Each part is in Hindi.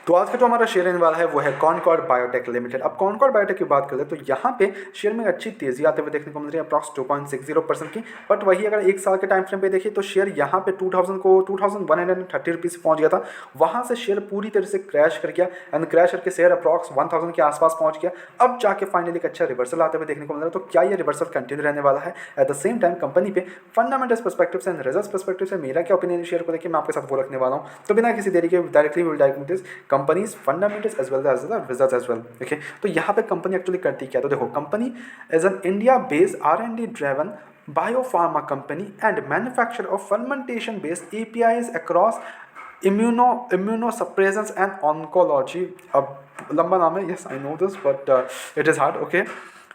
तो आज का जो हमारा शेयर रहने वाला है वो है कॉनकॉर्ड बायोटेक लिमिटेड। अब कॉनकॉर्ड बायोटेक की बात करें तो यहाँ पे शेयर में अच्छी तेजी आते हुए देखने को मिल रही है, अप्रॉक्स 2.60% की। बट वही अगर एक साल के टाइम फ्रेम पे देखिए तो शेयर यहाँ पे 2130 रुपीज़ पहुँच गया था। वहाँ से शेयर पूरी तरह से क्रैश कर गया एंड क्रैश करके शेयर अप्रॉक्स 1000 के आसपास पहुँच गया। अब जाके फाइनली एक अच्छा रिवर्सल आते हुए देखने को मिल रहा है। तो क्या ये रिवर्सल कंटिन्यू रहने वाला है? At the same time company पे fundamentals perspective and results perspective से मेरा क्या ओपिनियन शेयर को देखिए मैं आपके साथ वो रखने वाला हूँ। तो बिना किसी देरी के directly will dive into this company's fundamentals as well as the results as well. Okay, तो यहाँ पे कंपनी एक्चुअली करती क्या? तो देखो, company is an India based R&D driven biopharma company and manufacturer of fermentation based APIs across immunosuppressants and oncology. अब लंबा नाम है, yes I know this but it is hard. Okay,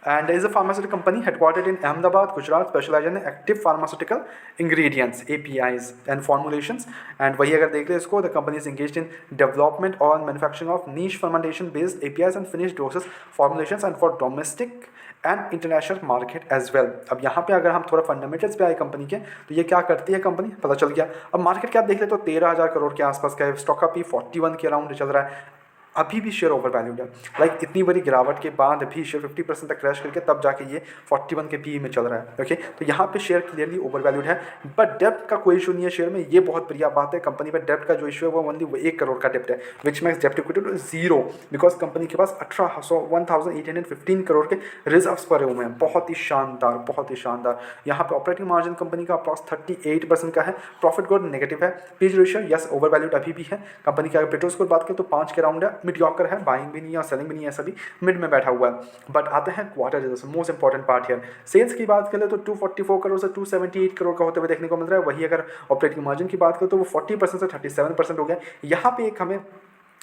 and is a pharmaceutical company headquartered in Ahmedabad, Gujarat, specializing in active pharmaceutical ingredients, APIs and formulations. And वही अगर देख ले इसको, the company is engaged in development or manufacturing of niche fermentation based APIs and finished doses formulations and for domestic and international market as well. अब यहाँ पे अगर हम थोड़ा फंडामेंटल्स पे आए कंपनी के, तो ये क्या करती है कंपनी पता चल गया। अब मार्केट कैप देख ले तो 13,000 करोड़ के आसपास का है, स्टॉक का P 41 के अराउंड चल रहा है। अभी भी शेयर ओवर वैल्यूड है, लाइक इतनी बड़ी गिरावट के बाद भी शेयर 50% तक क्रैश करके तब जाके ये 41 के पी में चल रहा है। ओके, तो यहाँ पे शेयर क्लियरली ओवर वैल्यूड है। बट डेप्ट का कोई इशू नहीं है शेयर में, ये बहुत बढ़िया बात है। कंपनी में डेप्ट का जो इशू है वो ओनली 1 करोड़ का डेप्ट है, विच मेक्स डेप्ट equity to zero, because company के पास 1815 करोड़ के रिजर्व्स पड़े हुए हैं। बहुत ही शानदार, बहुत ही शानदार। यहाँ पे ऑपरेटिंग मार्जिन कंपनी का अप्रॉक्स 38% का है। प्रॉफिट ग्रोथ नेगेटिव है। PEG ratio is overvalued अभी भी है। कंपनी की अगर पेट्रोल स्कोर बात करें तो 5 के राउंड है, मिडियोकर है, बाइंग भी नहीं है और सेलिंग भी नहीं है, सभी मिड में बैठा हुआ है। बट आते हैं quarter results, most important part here. Sales की बात करें तो 244 करोड़ से 278 करोड़ का होते हुए देखने को मिल रहा है। वही अगर ऑपरेटिंग मार्जिन की बात करें तो वो 40% से 37% हो गया। यहाँ पे एक हमें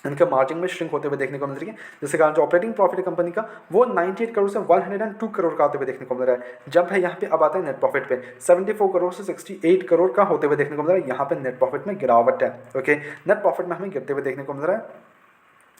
इनके मार्जिन में श्रिंक होते हुए देखने को मिल रही है, जिसके कारण जो ऑपरेटिंग प्रॉफिट है कंपनी का वो 98 करोड़ से 102 करोड़ का होते हुए देखने को मिल रहा है। जब है यहाँ पे अब आता है नेट प्रॉफिट पे, 74 करोड़ से 68 करोड़ का होते हुए देखने को मिल रहा है। यहाँ पे नेट प्रॉफिट में गिरावट है। ओके, नेट प्रॉफिट में हमें गिरते हुए देखने को मिल रहा है।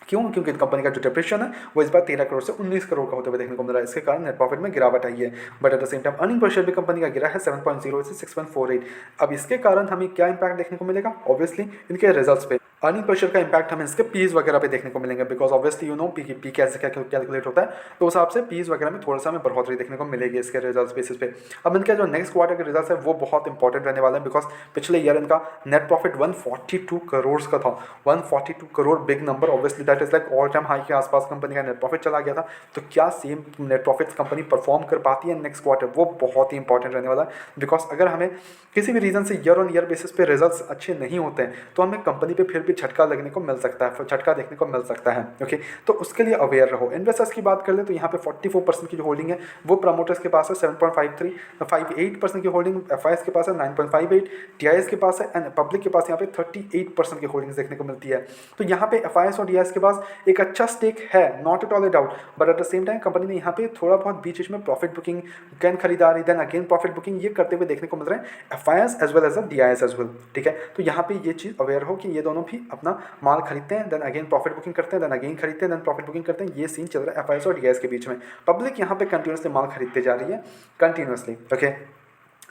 क्यों? क्योंकि कंपनी का जो डिप्रेशन है वो इस बार 13 करोड़ से 19 करोड़ का होते हुए देखने को मिल रहा है। इसके कारण नेट प्रॉफिट में गिरावट आई है। But at the same time earning per share भी कंपनी का गिरा है 7.0 से 6.48। अब इसके कारण हमें क्या इंपैक्ट देखने को मिलेगा? ऑब्वियसली इनके रिजल्ट्स पे अर्निंग पर शेयर का इंपैक्ट हमें इसके पीज वगैरह पे देखने को मिलेंगे, because obviously you know P कैसे क्या कैलकुलेट होता है, तो उस हिसाब से पीज वगैरह में थोड़ा सा हमें बढ़ोतरी देखने को मिलेगी इसके रिजल्ट्स बेसिस पे। अब इनका जो नेक्स्ट क्वार्टर के रिजल्ट्स है वो बहुत इंपॉर्टेंट रहने वाला है, बिकॉज पिछले ईयर इनका नेट प्रॉफिट 142 करोड़ का था। 142 crore big number, obviously that is like all time high के आसपास कंपनी का नेट प्रॉफिट चला गया था। तो क्या same net profit company perform कर पाती है नेक्स्ट क्वार्टर, वो बहुत ही इंपॉर्टेंट रहने वाला है। बिकॉज अगर हमें किसी भी रीजन से ईयर ऑन ईयर बेसिस पे रिजल्ट्स अच्छे नहीं होते हैं तो हमें कंपनी पे फिर भी झटका लगने को मिल सकता है, झटका देखने को मिल सकता है। ओके, तो उसके लिए अवेयर रहो। इन्वेस्टर्स की बात कर ले तो यहाँ पे 44% की जो होल्डिंग है वो प्रमोटर्स के पास है, 7.58% की होल्डिंग एफआईएस के पास है, 9.58 टीआईएस के पास है एंड पब्लिक के पास यहाँ पे 38% की होल्डिंग्स देखने को मिलती है। तो यहाँ पे एफआईएस और टीआईएस के पास एक अच्छा स्टेक है, not at all a doubt. But at the same time company ने यहाँ पे थोड़ा बहुत बीच में प्रॉफिट बुकिंग, कैन खरीदारी, देन अगेन प्रॉफिट बुकिंग, ये करते हुए देखने को मिल रहा है FIIs as well as DIIs as well. ठीक है, तो यहाँ पे ये चीज़ अवेयर हो कि ये दोनों भी अपना माल खरीदते हैं, देन अगेन प्रॉफिट बुकिंग करते हैं, देन अगेन खरीदते हैं, देन प्रॉफिट बुकिंग करते हैं। ये सीन चल रहा है एफआईएस और डीआईएस के बीच में। पब्लिक यहाँ पे कंटिन्यूसली माल खरीदते जा रही है, continuously. Okay,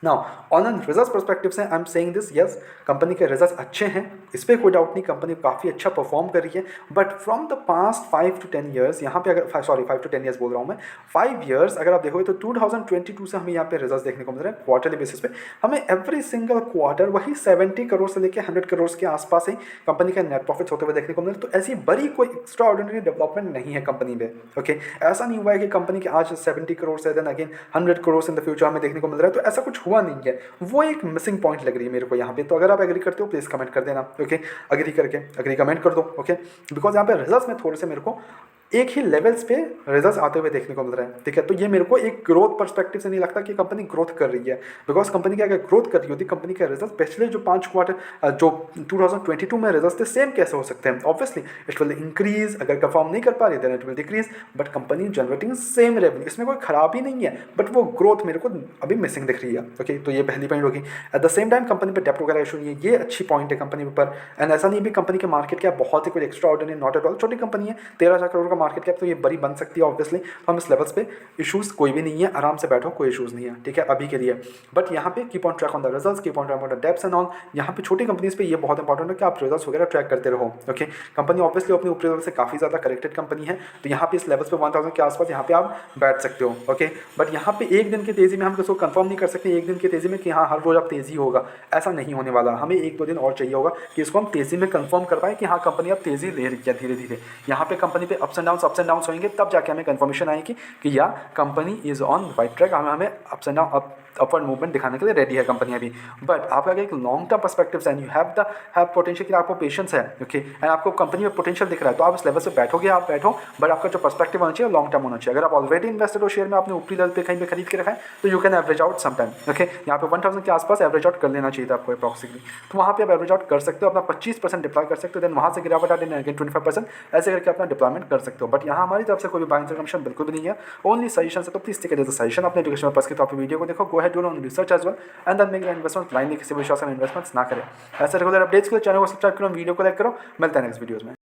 now on an result perspective से I am saying this, yes company के रिजल्ट्स अच्छे हैं, इस पर कोई डाउट नहीं, कंपनी काफ़ी अच्छा परफॉर्म कर रही है। But from the past 5 to 10 years, यहाँ पे अगर 5 to 10 ईयर्स बोल रहा हूँ मैं, 5 ईयर्स अगर आप देखोगे तो 2022 से हमें यहाँ पे रिजल्ट्स देखने को मिल रहे हैं क्वार्टरली बेसिस पे। हमें एवरी सिंगल क्वार्टर वही 70 करोड़ से लेकर 100 करोड़ के आसपास ही कंपनी का नेट प्रॉफिट होते हुए देखने को मिल रहे हैं। तो ऐसी बड़ी कोई एक्स्ट्रा ऑर्डिनरी डेवलपमेंट नहीं है कंपनी में। ओके, ऐसा नहीं हुआ है कि कंपनी के आज 70 करोड़ से then again 100 crore in the future हमें देखने को मिल रहा है, तो ऐसा कुछ हुआ नहीं है। वो एक मिसिंग पॉइंट लग रही है मेरे को यहाँ पे। तो अगर आप एग्री करते हो प्लीज कमेंट कर देना। ओके, एग्री कमेंट कर दो। ओके, बिकॉज यहाँ पे रिजल्ट्स में थोड़े से मेरे को एक ही लेवल्स पे रिजल्ट्स आते हुए देखने को मिल रहा है। ठीक है, तो ये मेरे को एक ग्रोथ पर्सपेक्टिव से नहीं लगता कि कंपनी ग्रोथ कर रही है, बिकॉज कंपनी की अगर ग्रोथ कर रही होती कंपनी के रिजल्ट पिछले जो 5 क्वार्टर जो 2022 में रिजल्ट थे सेम कैसे हो सकते हैं? ऑब्वियसली इट विल इंक्रीज, अगर परफॉर्म नहीं कर पा रही then it will decrease, but company generating same revenue, इसमें कोई खराबी नहीं है, बट वो ग्रोथ मेरे को अभी मिसिंग दिख रही है। ओके, तो ये पहली पॉइंट होगी। Eight the same time company पर डेप्ट वगैरह इशू नहीं है, ये अच्छी पॉइंट है कंपनी पर। एंड ऐसा नहीं भी कंपनी के मार्केट क्या बहुत ही कोई extra ordinary, not at all, छोटी कंपनी है, 13,000 करोड़ का मार्केट कैप तो ये बड़ी बन सकती है ऑब्वियसली। तो हम इस लेवल्स पे इशूज़ कोई भी नहीं है, आराम से बैठो, कोई इशूज़ नहीं है, ठीक है, अभी के लिए। बट यहाँ पे keep on track on the results, keep on track on the debts and all. यहाँ पे छोटी कंपनीज पे ये बहुत इंपॉर्टेंट है कि आप रिजल्ट्स वगैरह ट्रैक करते रहो। ओके, कंपनी ऑब्वियसली अपने ऊपरी लेवल से काफ़ी ज़्यादा करेक्टेड कंपनी है, तो यहाँ पे इस लेवल्स पे 1000 के आसपास यहाँ पे आप बैठ सकते हो। ओके, बट यहाँ पे एक दिन की तेज़ी में हम किसी को कंफर्म नहीं कर सकते, एक दिन की तेज़ी में कि हाँ हर रोज़ अब तेज़ी होगा, ऐसा नहीं होने वाला। हमें 1-2 दिन और चाहिए होगा कि इसको हम तेज़ी में कंफर्म कर पाए कि हाँ कंपनी अब तेज़ी ले रही है धीरे धीरे। यहाँ पे कंपनी पे अप्स एंड डाउन्स होंगे, तब जाके हमें कंफर्मेशन आएगी कि या company is on right track, हमें ups and down upward movement दिखाने के लिए रेडी है कंपनी अभी। बट आपका एक long term perspective and you have potential कि आपको पेशेंस है, ओके, एंड आपको कंपनी में पोटेंशियल दिख रहा है, तो आप इस लेवल से बैठोगे, आप बैठो, बट आपका जो पर्सपेक्टिव होना चाहिए लॉन्ग टर्म होना चाहिए। अगर आप ऑलरेडी इन्वेस्टेड हो शेयर में, आपने ऊपरी लेवल पे कहीं पे खरीद के रखा है, तो you can average out some time. Okay, यहाँ पे 1000 के आसपास एवरेज आउट कर लेना चाहिए था आपको अप्रॉक्सिमेटली, तो वहाँ पे आप एवरेज आउट कर सकते हो, अपना 25% डिप्लॉय कर सकते हो, देन वहाँ से गिरावट आते हैं 25%, ऐसे करके अपना डिप्लॉयमेंट कर सकते हो। बट यहाँ हमारी तरफ से कोई भी बाइंग कंडीशन बिल्कुल भी नहीं है, ओनली सजेशन है, तो please take it as a suggestion. अपने एजुकेशन पर्पस के तौर पर वीडियो को देखो, go ahead do own research as well and then make investment. Blindly किसी विश्वास में इन्वेस्टमेंट्स ना करें। ऐसे रेगुलर अपडेट्स के लिए चैनल को सब्सक्राइब करो, वीडियो को लाइक करो। मिलते हैं नेक्स्ट वीडियोस में।